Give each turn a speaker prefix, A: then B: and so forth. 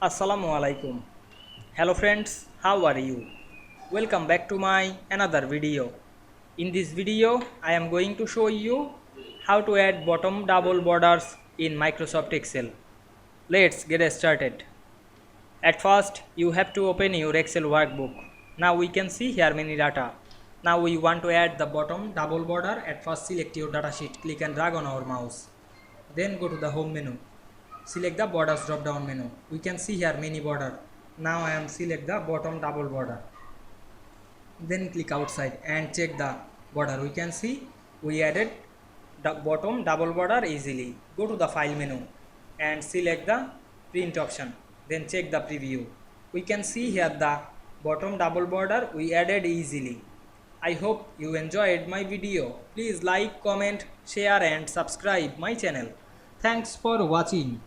A: Assalamu Walaikum. Hello friends, how are you? Welcome back to my another video. In this video, I am going to show you how to add bottom double borders in Microsoft Excel. Let's get started. At first, you have to open your Excel workbook. Now we can see here many data. Now we want to add the bottom double border. At first, select your data sheet, click and drag on our mouse. Then go to the home menu. Select the borders drop down menu. We can see here many border. Now I am select the bottom double border. Then click outside and check the border. We can see we added the bottom double border easily. Go to the file menu and select the print option. Then check the preview. We can see here the bottom double border we added easily. I hope you enjoyed my video. Please like, comment, share and subscribe my channel. Thanks for watching.